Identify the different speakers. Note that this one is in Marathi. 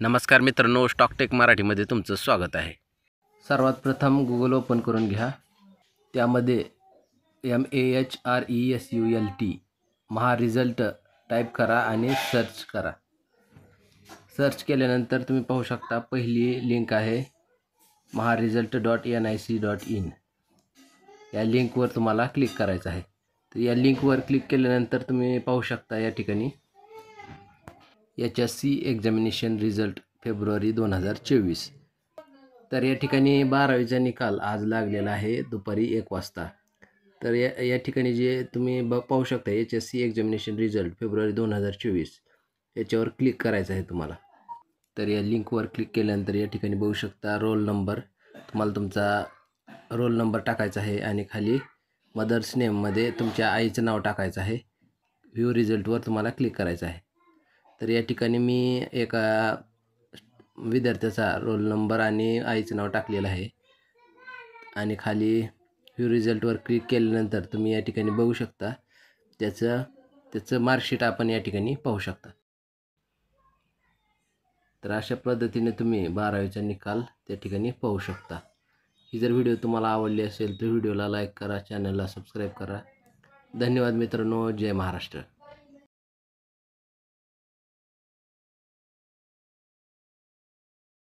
Speaker 1: नमस्कार मित्रांनो, स्टॉकटेक मराठीमध्ये तुमचं स्वागत आहे। सर्वात प्रथम गूगल ओपन करून घ्या। त्यामध्ये MAHRESULT महा रिझल्ट टाईप करा आणि सर्च करा। सर्च केल्यानंतर तुम्ही पाहू शकता पहिली लिंक आहे maharesult.nic.in। या लिंकवर तुम्हाला क्लिक करायचं आहे। तर या लिंकवर क्लिक केल्यानंतर तुम्ही पाहू शकता या ठिकाणी HSC एक्झामिनेशन रिझल्ट फेब्रुवारी 2024। तर या ठिकाणी 12वीचा निकाल आज लागलेला आहे दुपारी 1 वाजता। तर या ठिकाणी जे तुम्ही पाहू शकता HSC एक्झामिनेशन रिझल्ट फेब्रुवारी 2024 याच्यावर क्लिक करायचं आहे तुम्हाला। तर या लिंकवर क्लिक केल्यानंतर या ठिकाणी बघू शकता रोल नंबर, तुम्हाला तुमचा रोल नंबर टाकायचा आहे आणि खाली मदर्स नेममध्ये तुमच्या आईचं नाव टाकायचं आहे। व्ह्यू रिझल्टवर तुम्हाला क्लिक करायचं आहे। तर या ठिकाणी मी एका विद्यार्थ्याचा रोल नंबर आणि आईचं नाव टाकलेलं आहे आणि खाली व्ह्यू रिझल्टवर क्लिक केल्यानंतर तुम्ही या ठिकाणी बघू शकता त्याचं मार्कशीट आपण या ठिकाणी पाहू शकता। तर अशा पद्धतीने तुम्ही 12वीचा निकाल त्या ठिकाणी पाहू शकता। ही जर व्हिडिओ तुम्हाला आवडली असेल तर व्हिडिओला लाईक करा, चॅनलला सबस्क्राईब करा। धन्यवाद मित्रांनो, जय महाराष्ट्र।